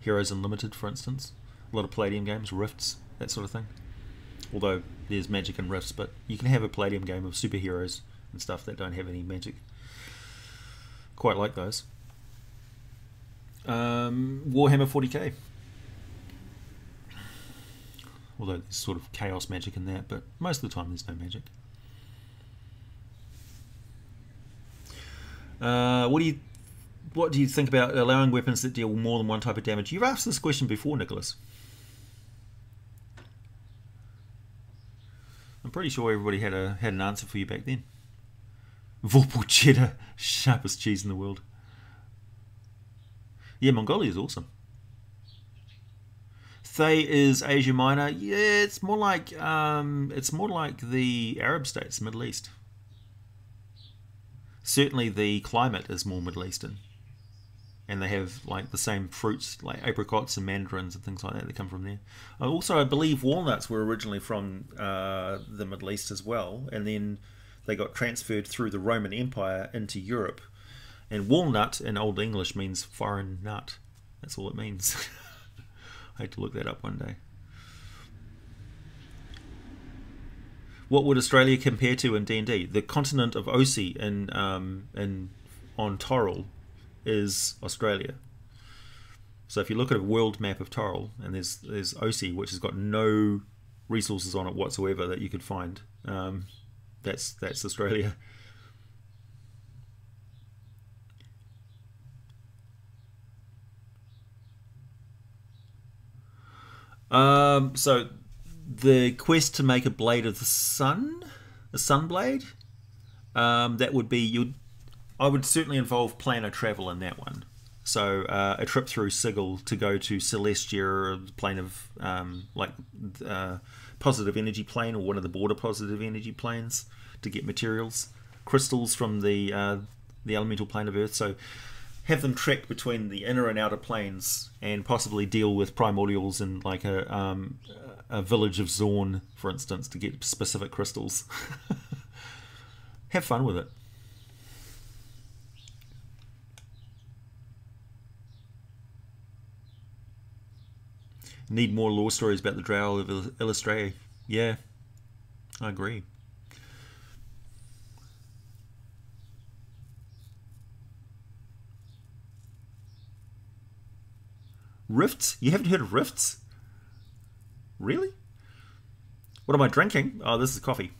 S1: Heroes Unlimited, for instance. A lot of Palladium games, Rifts, that sort of thing. Although there's magic in Rifts, but you can have a Palladium game of superheroes and stuff that don't have any magic. Quite like those. Warhammer 40k. Although there's sort of chaos magic in that, but most of the time there's no magic. What do you think about allowing weapons that deal more than one type of damage? You've asked this question before, Nicholas. I'm pretty sure everybody had an answer for you back then. Vorpal cheddar, sharpest cheese in the world. Yeah, Mongolia is awesome. Thay is Asia Minor. Yeah, it's more like the Arab states, Middle East. Certainly the climate is more Middle Eastern, and they have like the same fruits like apricots and mandarins and things like that come from there. Also, I believe walnuts were originally from the Middle East as well, and then they got transferred through the Roman Empire into Europe. And walnut in Old English means foreign nut. That's all it means. I had to look that up one day. What would Australia compare to in D&D? The continent of Aussie on Toril is Australia. So if you look at a world map of Toril, and there's Aussie, which has got no resources on it whatsoever that you could find, that's Australia. So the quest to make a blade of the sun, a sun blade, that would be I would certainly involve planar travel in that one. So a trip through Sigil to go to Celestia, the plane of positive energy plane, or one of the border positive energy planes, to get materials, crystals from the elemental plane of Earth. So have them trek between the inner and outer planes, and possibly deal with primordials in like a village of Zorn, for instance, to get specific crystals. Have fun with it. Need more lore stories about the Drow of Illustrae. Yeah, I agree. Rifts? You haven't heard of Rifts? Really? What am I drinking? Oh, this is coffee.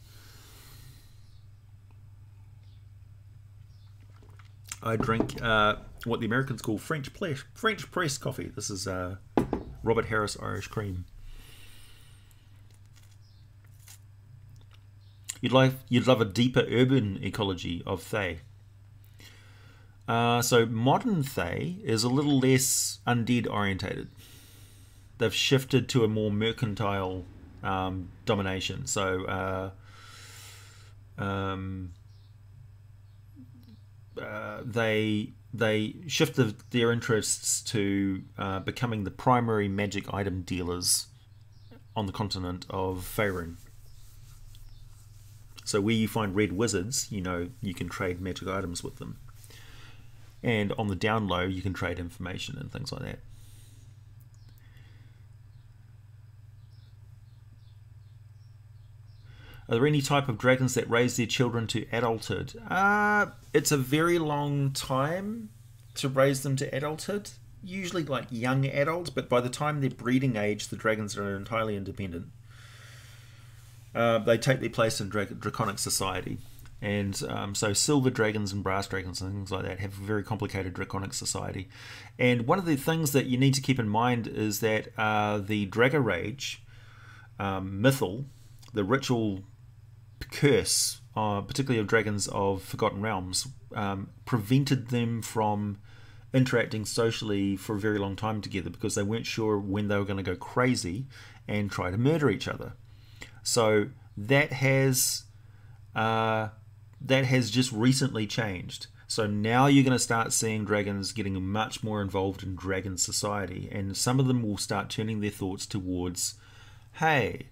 S1: I drink what the Americans call French press coffee. This is Robert Harris Irish Cream. You'd love a deeper urban ecology of Thay. So modern Thay is a little less undead orientated. They've shifted to a more mercantile domination. So they shifted their interests to becoming the primary magic item dealers on the continent of Faerun. So where you find red wizards, you know you can trade magic items with them. And on the down low, you can trade information and things like that. Are there any type of dragons that raise their children to adulthood? It's a very long time to raise them to adulthood. Usually like young adults, but by the time they're breeding age, the dragons are entirely independent. They take their place in draconic society. And so silver dragons and brass dragons and things like that have a very complicated draconic society. And one of the things that you need to keep in mind is that the Draga Rage mythal, the ritual curse, particularly of dragons of Forgotten Realms, prevented them from interacting socially for a very long time together because they weren't sure when they were going to go crazy and try to murder each other. So that has just recently changed. So now you're going to start seeing dragons getting much more involved in dragon society, and some of them will start turning their thoughts towards, hey,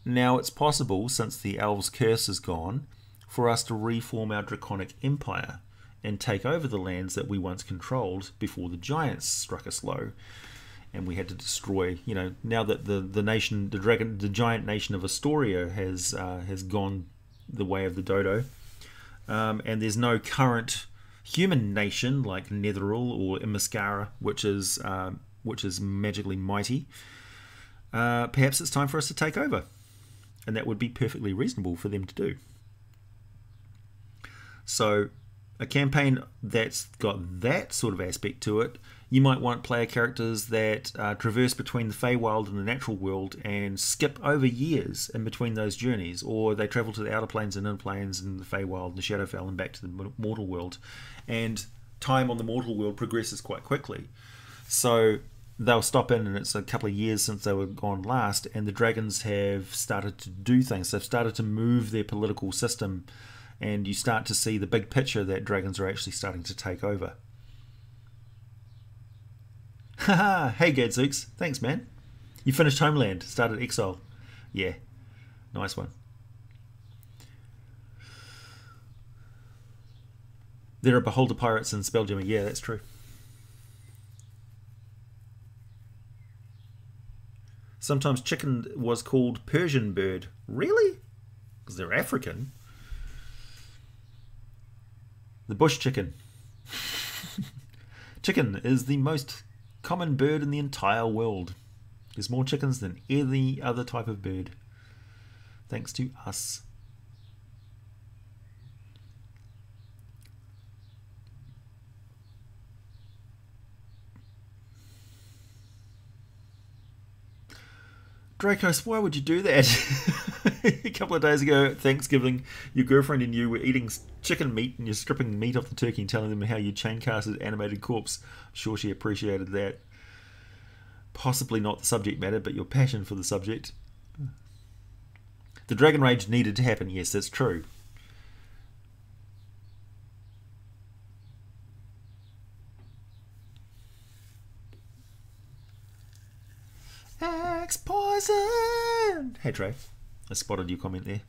S1: now it's possible, since the elves' curse is gone, for us to reform our draconic empire and take over the lands that we once controlled before the giants struck us low and we had to destroy. You know, now that the giant nation of Astoria has gone the way of the dodo, and there's no current human nation like Netheril or Imiskara, which is magically mighty. Perhaps it's time for us to take over, and that would be perfectly reasonable for them to do. So a campaign that's got that sort of aspect to it, you might want player characters that traverse between the Feywild and the natural world and skip over years in between those journeys, or they travel to the outer planes and inner planes and the Feywild, the Shadowfell, and back to the mortal world. And time on the mortal world progresses quite quickly. So they'll stop in, and it's a couple of years since they were gone last, and the dragons have started to do things. They've started to move their political system, and you start to see the big picture that dragons are actually starting to take over. Haha, hey Gadzooks, thanks man. You finished Homeland, started Exile. Yeah, nice one. There are Beholder Pirates and Spelljammer, yeah, that's true. Sometimes chicken was called Persian bird. Really? Because they're African. The bush chicken. Chicken is the most common bird in the entire world. There's more chickens than any other type of bird. Thanks to us. Dracos, why would you do that? A couple of days ago at Thanksgiving, your girlfriend and you were eating chicken meat, and you're stripping the meat off the turkey and telling them how you chain casted animated corpse. I'm sure she appreciated that. Possibly not the subject matter, but your passion for the subject. The Dragon Rage needed to happen, yes, that's true. Sex poison. Hey Trey, I spotted your comment there.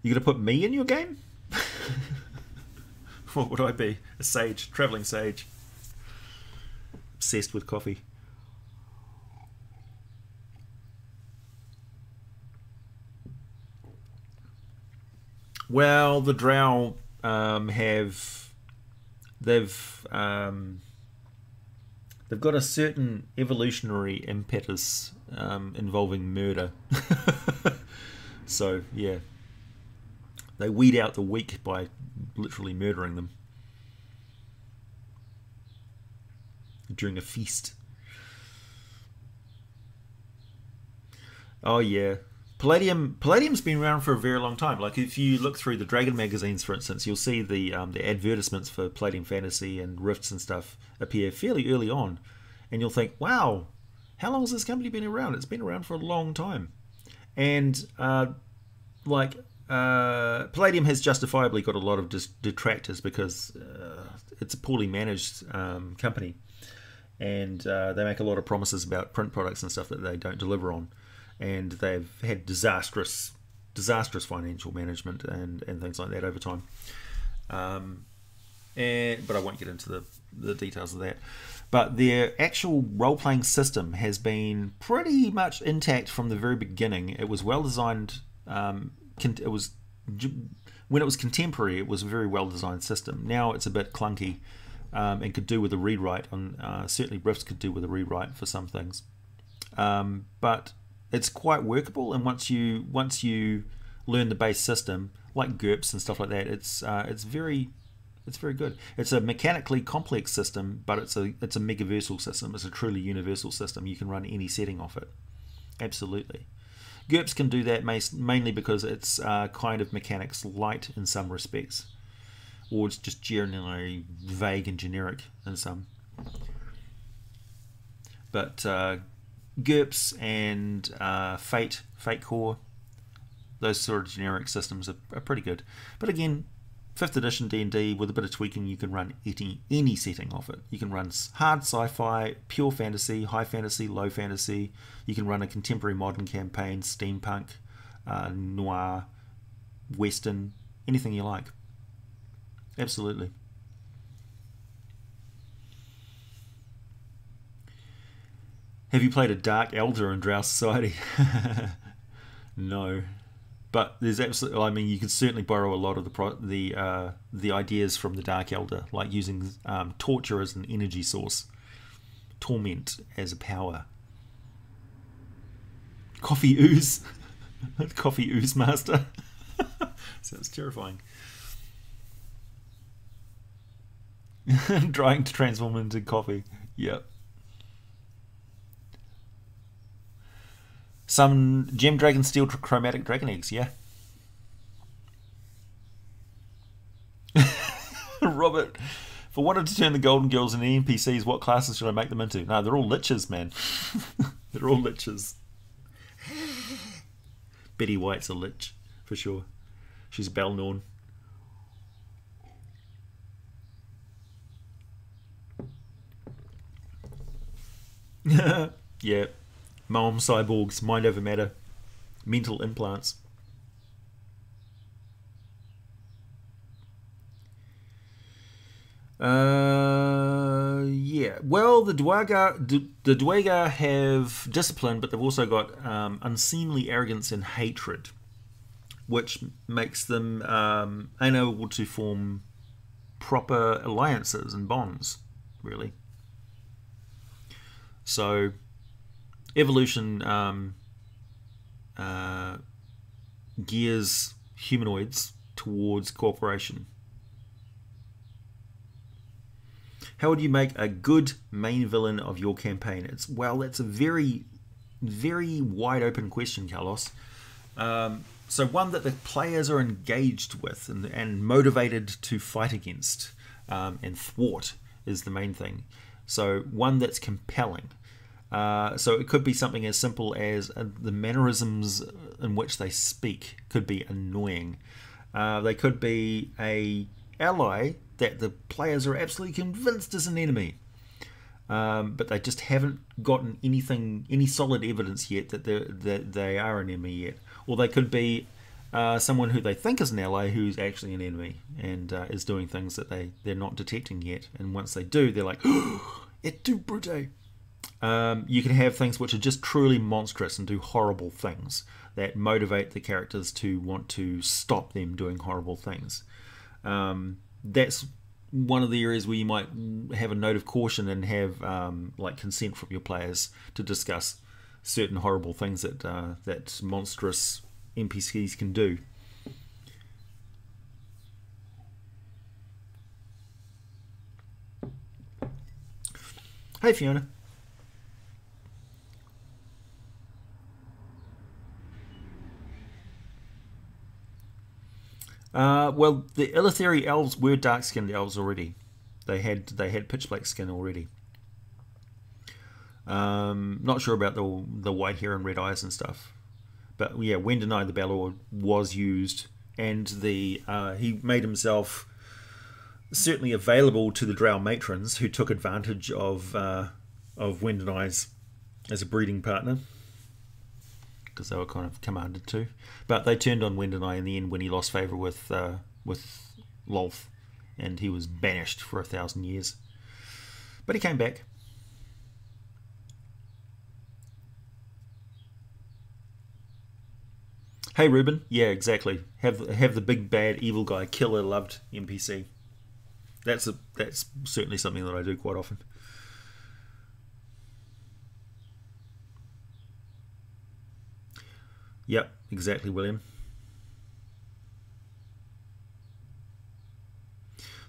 S1: You gonna put me in your game? What would I be? A sage, traveling sage. Obsessed with coffee. Well, the Drow they've got a certain evolutionary impetus involving murder. So yeah, they weed out the weak by literally murdering them during a feast. Oh yeah. Palladium's been around for a very long time. Like if you look through the Dragon magazines, for instance, you'll see the advertisements for Palladium Fantasy and Rifts and stuff appear fairly early on, and you'll think, "Wow, how long has this company been around?" It's been around for a long time, and Palladium has justifiably got a lot of detractors because it's a poorly managed company, and they make a lot of promises about print products and stuff that they don't deliver on. And they've had disastrous financial management and things like that over time. But I won't get into the details of that. But their actual role-playing system has been pretty much intact from the very beginning. It was well designed. When it was contemporary, it was a very well designed system. Now it's a bit clunky and could do with a rewrite. Certainly, Rifts could do with a rewrite for some things. But it's quite workable, and once you learn the base system, like GURPS and stuff like that, it's very good. It's a mechanically complex system, but it's a megaversal system. It's a truly universal system. You can run any setting off it. Absolutely. GURPS can do that mainly because it's kind of mechanics light in some respects, or it's just generally vague and generic in some. But GURPS and Fate Core, those sort of generic systems are pretty good. But again, 5th edition D&D, with a bit of tweaking, you can run any setting off it. You can run hard sci-fi, pure fantasy, high fantasy, low fantasy. You can run a contemporary modern campaign, steampunk, noir, western, anything you like. Absolutely. Have you played a Dark Elder in Drow Society? No, but there's absolutely. I mean, you can certainly borrow a lot of the ideas from the Dark Elder, like using torture as an energy source, torment as a power. Coffee ooze, coffee ooze master. Sounds terrifying. Trying to transform into coffee. Yep. Some Gem Dragon Steel Chromatic Dragon Eggs, yeah. Robert, if I wanted to turn the Golden Girls into NPCs, what classes should I make them into? No, they're all liches, man. They're all liches. Betty White's a lich, for sure. She's Belnorn. Yeah. Mom cyborgs, mind over matter, mental implants. Yeah. Well, the Dwaga have discipline, but they've also got unseemly arrogance and hatred, which makes them unable to form proper alliances and bonds, really. So evolution gears humanoids towards cooperation. How would you make a good main villain of your campaign? That's a very, very wide open question, Carlos. So one that the players are engaged with and motivated to fight against and thwart is the main thing. So one that's compelling. So it could be something as simple as the mannerisms in which they speak could be annoying. They could be a ally that the players are absolutely convinced is an enemy. But they just haven't gotten any solid evidence yet that they are an enemy yet. Or they could be someone who they think is an ally who's actually an enemy and is doing things that they're not detecting yet. And once they do, they're like, et tu, brute. You can have things which are just truly monstrous and do horrible things that motivate the characters to want to stop them doing horrible things. That's one of the areas where you might have a note of caution and have like consent from your players to discuss certain horrible things that monstrous NPCs can do. Hey Fiona. Well, the Illitheri elves were dark-skinned elves already. They had pitch black skin already. Not sure about the white hair and red eyes and stuff, but yeah, when Denied the Balor was used, and he made himself certainly available to the Drow matrons who took advantage of Wendenai's as a breeding partner, because they were kind of commanded to. But they turned on Wendenai in the end when he lost favour with Lolth, and he was banished for 1,000 years. But he came back. Hey Ruben, yeah, exactly. Have the big bad evil guy kill a loved NPC. That's certainly something that I do quite often. Yep, exactly, William.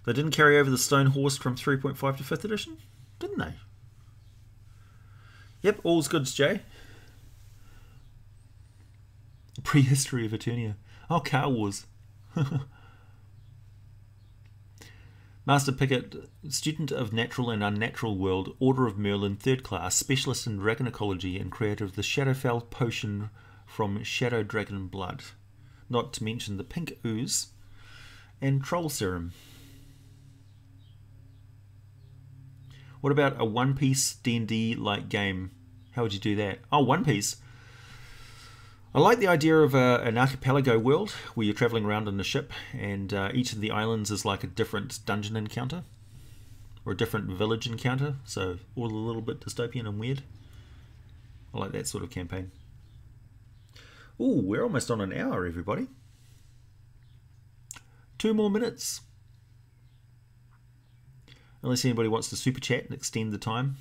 S1: They didn't carry over the Stone Horse from 3.5 to 5th edition, didn't they? Yep, all's goods, Jay. Prehistory of Eternia. Oh, Car Wars. Master Pickett, student of Natural and Unnatural World, Order of Merlin, 3rd class, specialist in dragon ecology, and creator of the Shadowfell potion from Shadow Dragon Blood. Not to mention the Pink Ooze and Troll Serum. What about a One Piece D&D-like game? How would you do that? Oh, One Piece. I like the idea of an archipelago world where you're travelling around in a ship, and each of the islands is like a different dungeon encounter or a different village encounter, so all a little bit dystopian and weird. I like that sort of campaign. Ooh, we're almost on an hour, everybody. 2 more minutes. Unless anybody wants to super chat and extend the time.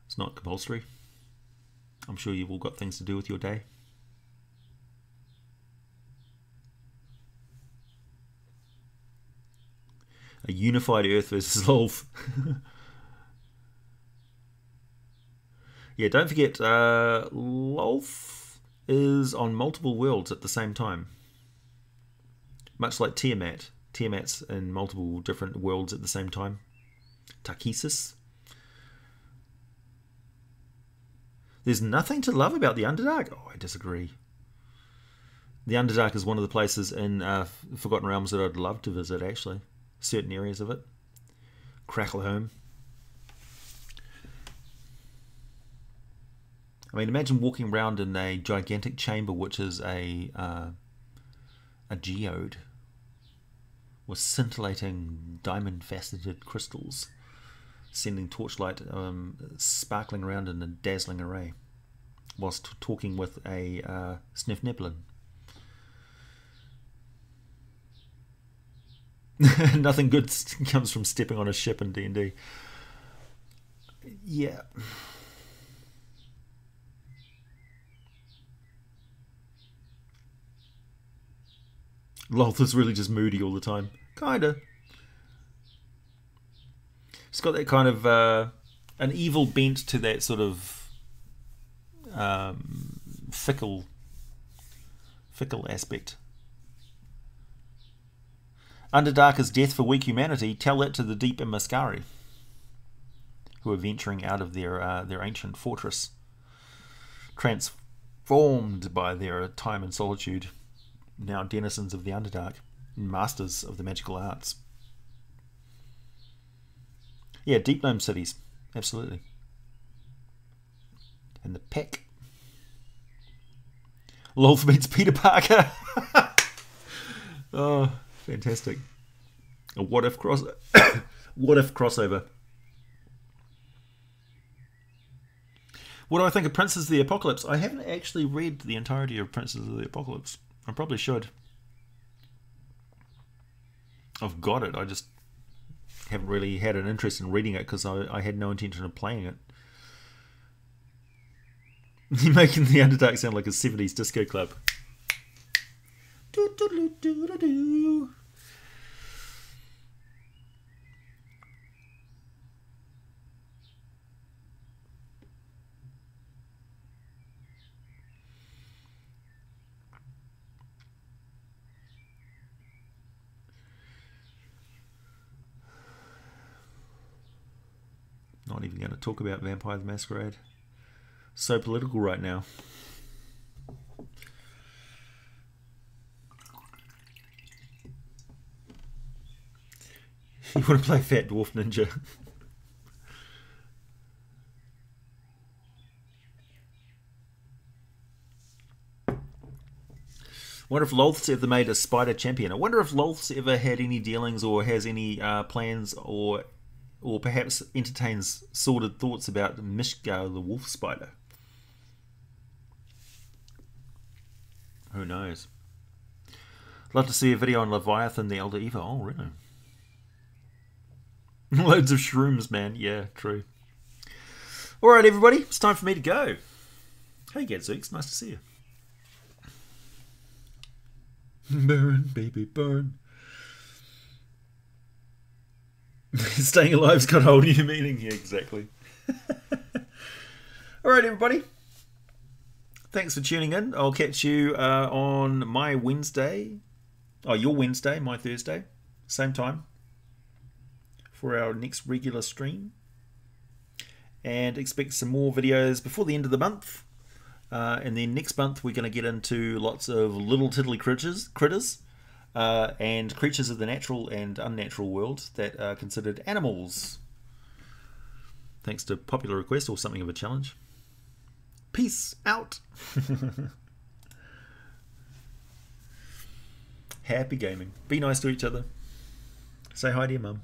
S1: It's not compulsory. I'm sure you've all got things to do with your day. A unified Earth versus Lolth. Yeah, don't forget, Lolth is on multiple worlds at the same time. Much like Tiamat. Tiamat's in multiple different worlds at the same time. Tarkesis. There's nothing to love about the Underdark? Oh, I disagree. The Underdark is one of the places in Forgotten Realms that I'd love to visit, actually. Certain areas of it. Crackleholm. I mean, imagine walking around in a gigantic chamber which is a geode with scintillating diamond-faceted crystals, sending torchlight sparkling around in a dazzling array, whilst talking with a Sniff-Niblin. Nothing good comes from stepping on a ship in D&D. Yeah. Lolth is really just moody all the time. Kinda. It's got that kind of an evil bent to that sort of fickle aspect. Underdark is death for weak humanity. Tell that to the deep in Mascari, who are venturing out of their ancient fortress, transformed by their time in solitude, now denizens of the Underdark. masters of the magical arts. Yeah, deep gnome cities, absolutely. And the pack. Lolf meets Peter Parker. Oh, fantastic. A what if what if crossover. What do I think of Princes of the Apocalypse? I haven't actually read the entirety of Princes of the Apocalypse. I probably should. I've got it. I just haven't really had an interest in reading it because I had no intention of playing it. You're making the Underdark sound like a 70s disco club. Do-do-do-do-do-do. Not even going to talk about Vampire the Masquerade. So political right now. You want to play Fat Dwarf Ninja? I wonder if Lolth's ever made a spider champion. I wonder if Lolth's ever had any dealings or has any plans or perhaps entertains sordid thoughts about Mishgar the wolf spider. Who knows? Love to see a video on Leviathan the Elder Eva. Oh, really? Loads of shrooms, man. Yeah, true. Alright, everybody. It's time for me to go. Hey, Gadzooks. Nice to see you. Burn, baby, burn. Staying alive's got a whole new meaning here, exactly. Alright, everybody. Thanks for tuning in. I'll catch you on my Wednesday. Oh, your Wednesday, my Thursday. Same time. For our next regular stream. And expect some more videos before the end of the month. And then next month we're going to get into lots of little tiddly critters and creatures of the natural and unnatural world that are considered animals. Thanks to popular request or something of a challenge. Peace out. Happy gaming. Be nice to each other. Say hi to your mum.